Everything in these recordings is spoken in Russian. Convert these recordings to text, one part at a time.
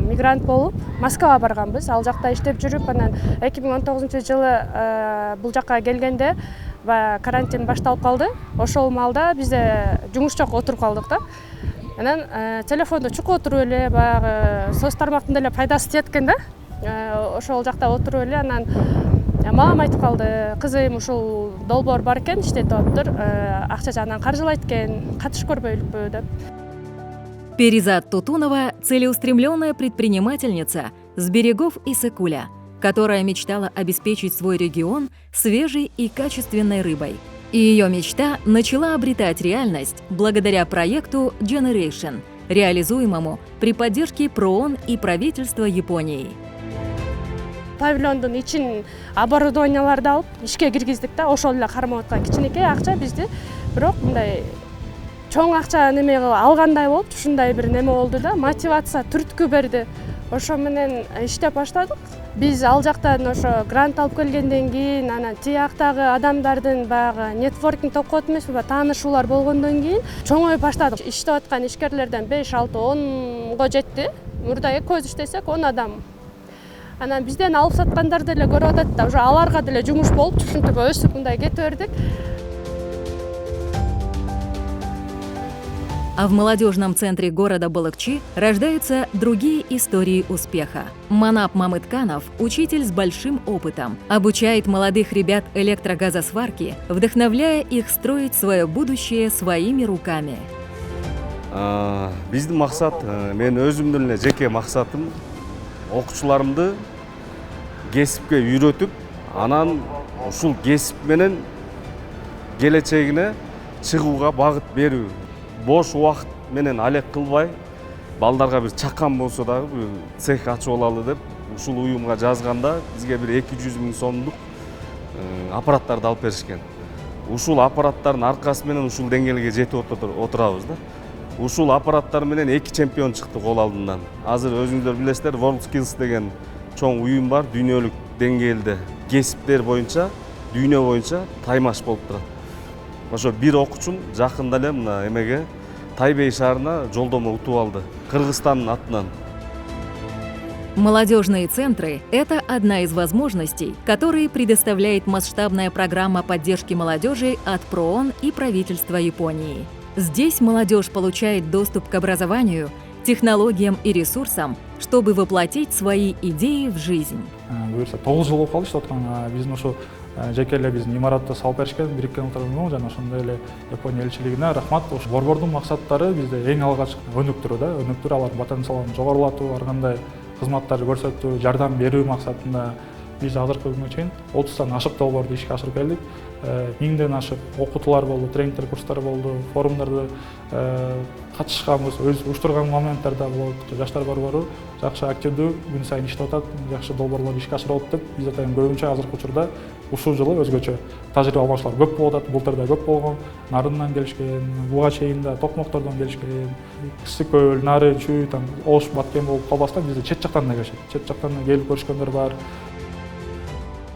Мигрант болуп Москвага барганбыз. Ал жакта иштеп жүрүп, анан 2019-жылы бул жакка келгенде баягы карантин башталып калды. Ошол маалда бизде жумуш жок, отуруп калдык да. Анан телефондо чукуп отуруп эле баягы соц тармактын деле пайдасы тиет экен да. Ошол жакта отуруп эле анан мамам айтып калды, кызым ушул долбоор бар экен, иштетип атыптыр, акча жагынан каржылайт экен, катышып көрбөйлүкпү деп. Перизат Тутунова – целеустремленная предпринимательница с берегов Иссык-Куля, которая мечтала обеспечить свой регион свежей и качественной рыбой. И ее мечта начала обретать реальность благодаря проекту Generation, реализуемому при поддержке ПРООН и правительства Японии. Павильондун ичин оборудованияларды алып ишке киргиздик да, ошол эле кармап аткан кичинекей акча бизди, бирок мындай чоң акча неме алгандай болуп, ушундай бир неме болду да, мотивация, түрткү берди. Ошо менен иштеп баштадык. Биз ал жактан ошо грант алып келгенден кийин, анан тияктагы адамдардын баягы нетворкинг токот эмеспи, таанышуулар болгондон кийин чоңоюп баштадык. Иштеп аткан ишкерлерден 5, 6, 10го жетти. Мурда экөөбүз иштесек 10 адам. Анан бизден алып саткандар деле көрүп атат да, уже аларга деле жумуш болуп, ушинтип өсүп мындай кете бердик. А в молодежном центре города Балыкчи рождаются другие истории успеха. Манап Мамытканов – учитель с большим опытом, обучает молодых ребят электрогазосварки, вдохновляя их строить свое будущее своими руками. Биздин максат, мен өзүмдүн эле жеке максатым окуучуларымды кесипке үйрөтүп, анан ушул кесип менен келечегине чыгууга багыт берүү. Бош убакыт менен алек кылбай, балдарга бир чакан болсо дагы бир цех ачып алалы деп ушул уюмга жазганда бизге бир 200 000 сомдук аппараттарды алып беришкен. Ушул аппараттардын аркасы менен ушул деңгээлге жетип отурабыз да. Ушул аппараттар менен 2 чемпион чыкты кол алдынан. Азыр өзүңүздөр билесиздер, WorldSkills деген чоң уюм бар, дүйнөлүк деңгээлде кесиптер боюнча, дүйнө боюнча таймаш болуп турат. Ошо бир окуучум жакында эле мына эмеге Тайбэй шаарына жолдомо утуп алды, Кыргызстандын атынан. Молодежные центры – это одна из возможностей, которые предоставляет масштабная программа поддержки молодежи от ПРООН и правительства Японии. Здесь молодежь получает доступ к образованию, технологиям и ресурсам, чтобы воплотить свои идеи в жизнь. Буюрса 9 жыл болуп калды иштеп атканга. Биздин ошо жеке эле биздин имаратты салып беришкен, бириккен улуттар уюму жана ошондой эле Япония элчилигине рахмат. Ошо борбордун максаттары бизде эң алгач өнүктүрүү да, өнүктүрүү, алардын потенциалын жогорулатуу, ар кандай кызматтарды көрсөтүү, жардам берүү максатында биз азыркы күнгө чейин 30тан ашык долбоорду ишке ашырып келдик. 1000ден ашык окутуулар болду, тренингтер, курстар болду, форумдарды катышканбыз, өз уюштурган моменттер да болот. Жаштар борбору жакшы активдүү күн сайын иштеп атат, жакшы долбоорлор ишке ашырып атат. Биз атайын көбүнчө азыркы учурда ушул жылы өзгөчө тажрыйба алмашуулар көп болуп атат. Былтыр да көп болгон. Нарындан келишкен, буга чейин да Токмоктордон келишкен, Ысык көл, Нары, Чүй, Ош, Баткен болуп калбастан бизде чет жактан да келишет. Чет жактан да келип көрүшкөндөр бар.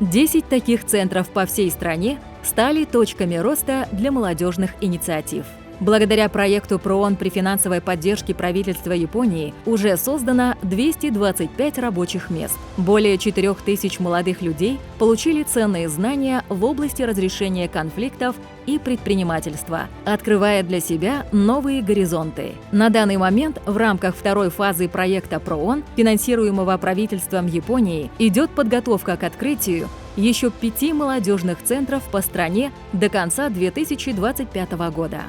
10 таких центров по всей стране стали точками роста для молодежных инициатив. Благодаря проекту ПРООН при финансовой поддержке правительства Японии уже создано 225 рабочих мест. Более 4000 молодых людей получили ценные знания в области разрешения конфликтов и предпринимательства, открывая для себя новые горизонты. На данный момент в рамках второй фазы проекта ПРООН, финансируемого правительством Японии, идет подготовка к открытию еще 5 молодежных центров по стране до конца 2025 года.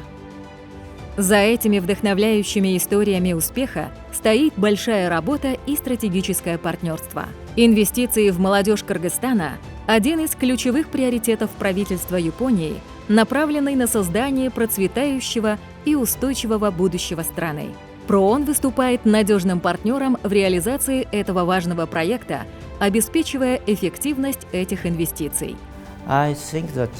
За этими вдохновляющими историями успеха стоит большая работа и стратегическое партнерство. Инвестиции в молодежь Кыргызстана – один из ключевых приоритетов правительства Японии, направленный на создание процветающего и устойчивого будущего страны. ПРООН выступает надежным партнером в реализации этого важного проекта, обеспечивая эффективность этих инвестиций. I think that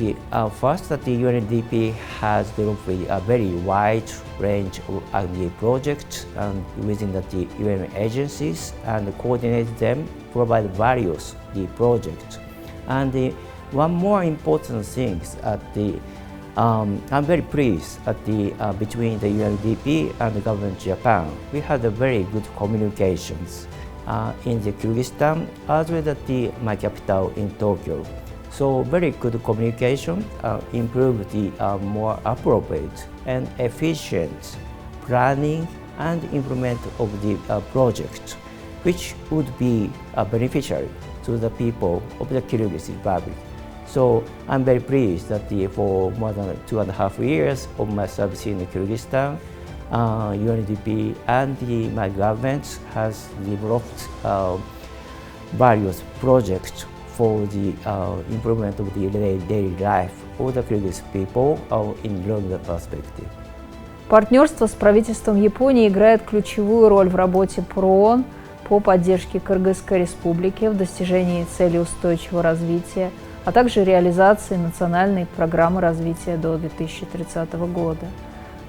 first that the UNDP has developed a very wide range of the projects and within the UN agencies and coordinate them, provide various the projects. And one more important thing is that I'm very pleased that between the UNDP and the government of Japan, we had a very good communications in the Kyrgyzstan as well as my capital in Tokyo. So very good communication improved the more appropriate and efficient planning and implement of the project, which would be beneficial to the people of the Kyrgyz Republic. So I'm very pleased that for more than 2.5 years of my service in Kyrgyzstan, UNDP and my government has developed various projects for the improvement of the daily life of the Kyrgyz people in longer perspective. Партнерство с правительством Японии играет ключевую роль в работе ПРООН по поддержке Кыргызской Республики в достижении целей устойчивого развития, а также реализации национальной программы развития до 2030 года.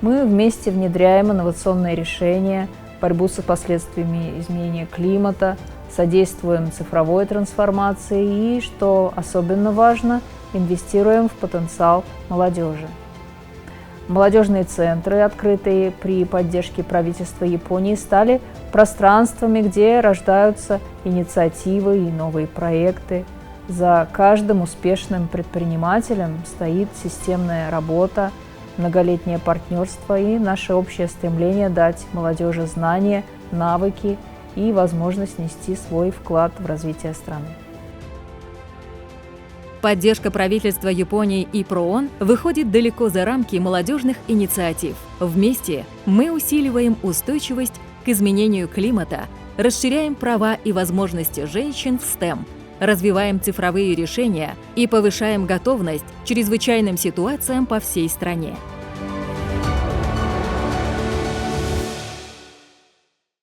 Мы вместе внедряем инновационные решения, борьбу с последствиями изменения климата, содействуем цифровой трансформации и, что особенно важно, инвестируем в потенциал молодежи. Молодежные центры, открытые при поддержке правительства Японии, стали пространствами, где рождаются инициативы и новые проекты. За каждым успешным предпринимателем стоит системная работа, многолетнее партнерство и наше общее стремление дать молодежи знания, навыки и возможность нести свой вклад в развитие страны. Поддержка правительства Японии и ПРООН выходит далеко за рамки молодежных инициатив. Вместе мы усиливаем устойчивость к изменению климата, расширяем права и возможности женщин в STEM, развиваем цифровые решения и повышаем готовность к чрезвычайным ситуациям по всей стране.